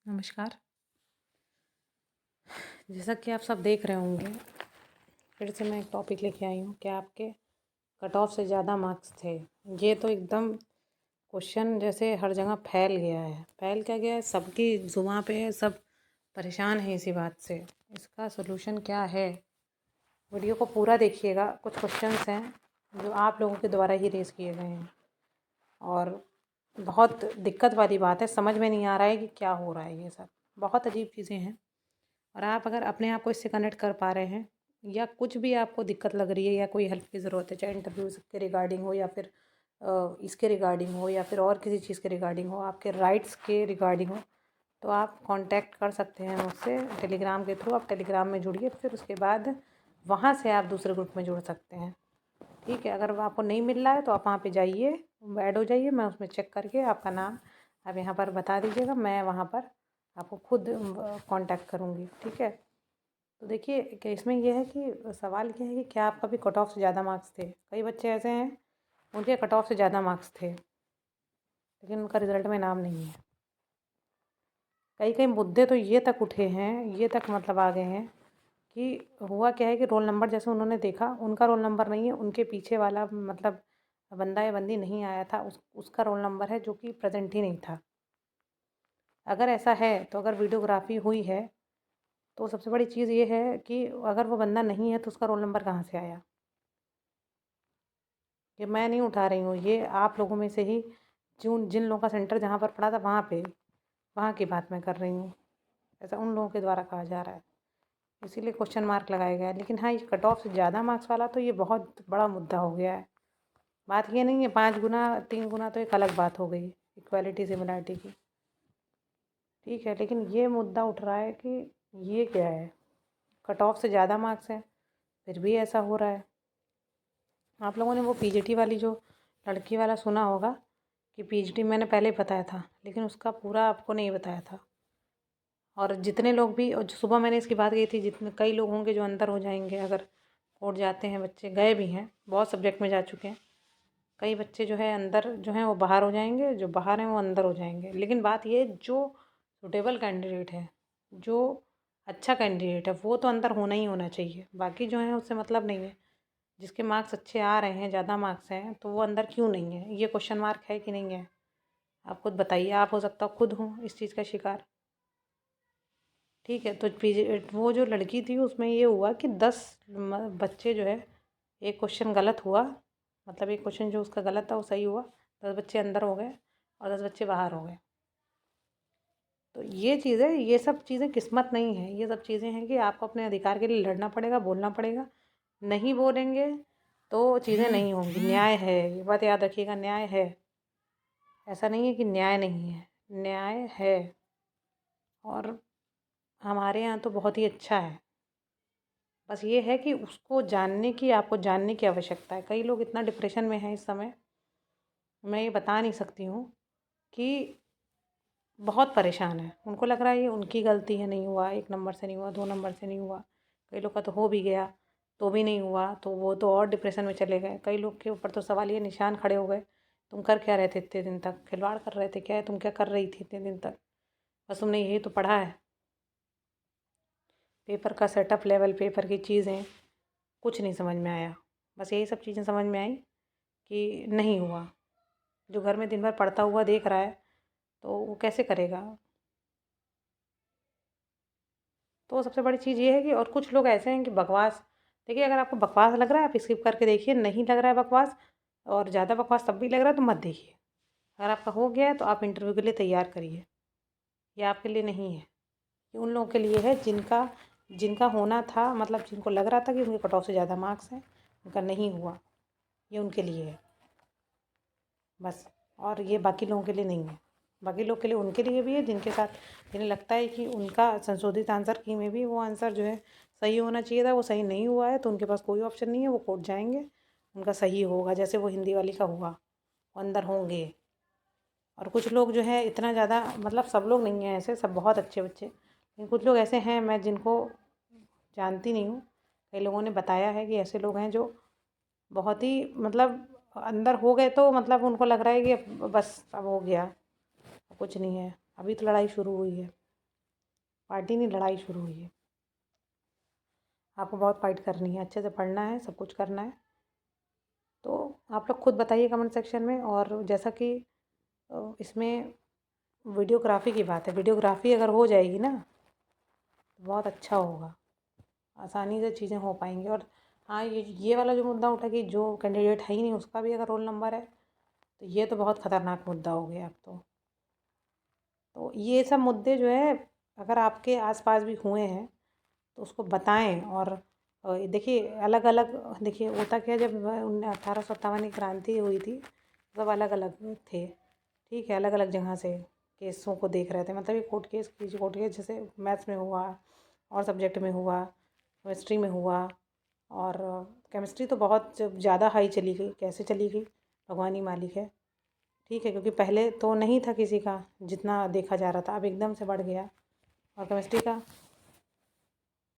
नमस्कार। जैसा कि आप सब देख रहे होंगे, फिर से मैं एक टॉपिक लेके आई हूँ कि आपके कट ऑफ से ज़्यादा मार्क्स थे। ये तो एकदम क्वेश्चन जैसे हर जगह फैल गया है। फैल क्या गया है, सबकी जुबां पे है, सब परेशान हैं इसी बात से। इसका सॉल्यूशन क्या है, वीडियो को पूरा देखिएगा। कुछ क्वेश्चंस हैं जो आप लोगों के द्वारा ही रेज़ किए गए हैं और बहुत दिक्कत वाली बात है। समझ में नहीं आ रहा है कि क्या हो रहा है। ये सब बहुत अजीब चीज़ें हैं और आप अगर अपने आप को इससे कनेक्ट कर पा रहे हैं या कुछ भी आपको दिक्कत लग रही है या कोई हेल्प की ज़रूरत है, चाहे इंटरव्यू के रिगार्डिंग हो या फिर इसके रिगार्डिंग हो या फिर और किसी चीज़ के रिगार्डिंग हो, आपके राइट्स के रिगार्डिंग हो, तो आप कांटेक्ट कर सकते हैं मुझसे टेलीग्राम के थ्रू। आप टेलीग्राम में जुड़िए, फिर उसके बाद वहाँ से आप दूसरे ग्रुप में जुड़ सकते हैं। ठीक है, अगर आपको नहीं मिल रहा है तो आप वहाँ पे जाइए, ऐड हो जाइए। मैं उसमें चेक करके आपका नाम आप यहाँ पर बता दीजिएगा, मैं वहाँ पर आपको खुद कांटेक्ट करूँगी। ठीक है, तो देखिए कि इसमें यह है कि सवाल ये है कि क्या आपका भी कट ऑफ से ज़्यादा मार्क्स थे। कई बच्चे ऐसे हैं उनके कट ऑफ से ज़्यादा मार्क्स थे लेकिन उनका रिज़ल्ट में नाम नहीं है। कई कई मुद्दे तो ये तक उठे हैं, ये तक मतलब आ गए हैं कि हुआ क्या है कि रोल नंबर जैसे उन्होंने देखा, उनका रोल नंबर नहीं है, उनके पीछे वाला मतलब बंदा या बंदी नहीं आया था, उसका रोल नंबर है जो कि प्रेजेंट ही नहीं था। अगर ऐसा है तो अगर वीडियोग्राफी हुई है तो सबसे बड़ी चीज़ ये है कि अगर वो बंदा नहीं है तो उसका रोल नंबर कहाँ से आया। ये मैं नहीं उठा रही हूँ, ये आप लोगों में से ही जिन लोगों का सेंटर जहाँ पर पड़ा था वहाँ की बात मैं कर रही हूँ। ऐसा उन लोगों के द्वारा कहा जा रहा है, इसीलिए क्वेश्चन मार्क लगाया गया है। लेकिन हाँ, ये कट ऑफ से ज़्यादा मार्क्स वाला तो ये बहुत बड़ा मुद्दा हो गया है। बात ये नहीं है 5 गुना 3 गुना, तो एक अलग बात हो गई इक्वालिटी सिमिलरिटी की। ठीक है, लेकिन ये मुद्दा उठ रहा है कि ये क्या है, कट ऑफ से ज़्यादा मार्क्स हैं फिर भी ऐसा हो रहा है। आप लोगों ने वो पीजीटी वाली जो लड़की वाला सुना होगा कि पीजीटी मैंने पहले बताया था, लेकिन उसका पूरा आपको नहीं बताया था। और जितने लोग भी, और जो सुबह मैंने इसकी बात की थी, जितने कई लोग होंगे जो अंदर हो जाएंगे अगर कोर्ट जाते हैं। बच्चे गए भी हैं, बहुत सब्जेक्ट में जा चुके हैं। कई बच्चे जो है अंदर जो हैं वो बाहर हो जाएंगे, जो बाहर हैं वो अंदर हो जाएंगे। लेकिन बात ये, जो सुटेबल कैंडिडेट है, जो अच्छा कैंडिडेट है, वो तो अंदर होना ही होना चाहिए। बाकी जो है उससे मतलब नहीं है। जिसके मार्क्स अच्छे आ रहे हैं, ज़्यादा मार्क्स हैं, तो वो अंदर क्यों नहीं है, ये क्वेश्चन मार्क है कि नहीं है। आप खुद बताइए, आप हो सकता खुद हो इस चीज़ का शिकार। ठीक है, तो वो जो लड़की थी उसमें ये हुआ कि 10 बच्चे जो है, एक क्वेश्चन गलत हुआ, मतलब एक क्वेश्चन जो उसका गलत था वो सही हुआ, 10 बच्चे अंदर हो गए और 10 बच्चे बाहर हो गए। तो ये चीज़ें, ये सब चीज़ें किस्मत नहीं है, ये सब चीज़ें हैं कि आपको अपने अधिकार के लिए लड़ना पड़ेगा, बोलना पड़ेगा। नहीं बोलेंगे तो चीज़ें नहीं होंगी। न्याय है, ये बात याद रखिएगा, न्याय है। ऐसा नहीं है कि न्याय नहीं है, न्याय है। और हमारे यहाँ तो बहुत ही अच्छा है। बस ये है कि उसको जानने की, आपको जानने की आवश्यकता है। कई लोग इतना डिप्रेशन में हैं इस समय, मैं ये बता नहीं सकती हूँ, कि बहुत परेशान है। उनको लग रहा है ये उनकी गलती है, नहीं हुआ, 1 नंबर से नहीं हुआ, 2 नंबर से नहीं हुआ। कई लोग का तो हो भी गया तो भी नहीं हुआ, तो वो तो और डिप्रेशन में चले गए। कई लोग के ऊपर तो सवाल ये निशान खड़े हो गए, तुम कर क्या रहे थे इतने दिन तक, खिलवाड़ कर रहे थे क्या, तुम क्या कर रही थी इतने दिन तक, बस तुमने यही तो पढ़ा है। पेपर का सेटअप लेवल, पेपर की चीज़ें कुछ नहीं समझ में आया। बस यही सब चीज़ें समझ में आई कि नहीं हुआ। जो घर में दिन भर पढ़ता हुआ देख रहा है तो वो कैसे करेगा। तो सबसे बड़ी चीज़ ये है कि, और कुछ लोग ऐसे हैं कि बकवास, देखिए अगर आपको बकवास लग रहा है आप स्किप करके देखिए, नहीं लग रहा है बकवास और ज़्यादा बकवास तब भी लग रहा है तो मत देखिए। अगर आपका हो गया है तो आप इंटरव्यू के लिए तैयार करिए। ये आपके लिए नहीं है, ये उन लोगों के लिए है जिनका जिनका होना था, मतलब जिनको लग रहा था कि उनके कट ऑफ से ज़्यादा मार्क्स हैं, उनका नहीं हुआ, ये उनके लिए है बस। और ये बाकी लोगों के लिए नहीं है। बाकी लोग के लिए, उनके लिए भी है जिनके साथ, जिन्हें लगता है कि उनका संशोधित आंसर की में भी वो आंसर जो है सही होना चाहिए था, वो सही नहीं हुआ है, तो उनके पास कोई ऑप्शन नहीं है, वो कोर्ट जाएंगे, उनका सही होगा। जैसे वो हिंदी वाली का हुआ, वो अंदर होंगे। और कुछ लोग जो है इतना ज़्यादा, मतलब सब लोग नहीं हैं ऐसे, सब बहुत अच्छे बच्चे, लेकिन कुछ लोग ऐसे हैं, मैं जिनको जानती नहीं हूँ, कई लोगों ने बताया है कि ऐसे लोग हैं जो बहुत ही, मतलब अंदर हो गए तो मतलब उनको लग रहा है कि बस अब हो गया, कुछ नहीं है, अभी तो लड़ाई शुरू हुई है। पार्टी नहीं, लड़ाई शुरू हुई है। आपको बहुत फाइट करनी है, अच्छे से पढ़ना है, सब कुछ करना है। तो आप लोग खुद बताइए कमेंट सेक्शन में। और जैसा कि इसमें वीडियोग्राफी की बात है, वीडियोग्राफी अगर हो जाएगी ना तो बहुत अच्छा होगा, आसानी से चीज़ें हो पाएंगी। और हाँ, ये वाला जो मुद्दा उठा कि जो कैंडिडेट है ही नहीं उसका भी अगर रोल नंबर है, तो ये तो बहुत ख़तरनाक मुद्दा हो गया अब तो ये सब मुद्दे जो है अगर आपके आसपास भी हुए हैं तो उसको बताएं। और देखिए अलग अलग, देखिए होता क्या, जब 1857 की क्रांति हुई थी सब अलग अलग थे, ठीक है, अलग अलग जगह से केसों को देख रहे थे। मतलब ये कोर्ट केस जैसे मैथ्स में हुआ और सब्जेक्ट में हुआ, केमिस्ट्री में हुआ। और केमिस्ट्री तो बहुत ज़्यादा हाई चली गई, कैसे चली गई भगवान ही मालिक है, ठीक है, क्योंकि पहले तो नहीं था किसी का जितना देखा जा रहा था, अब एकदम से बढ़ गया। और केमिस्ट्री का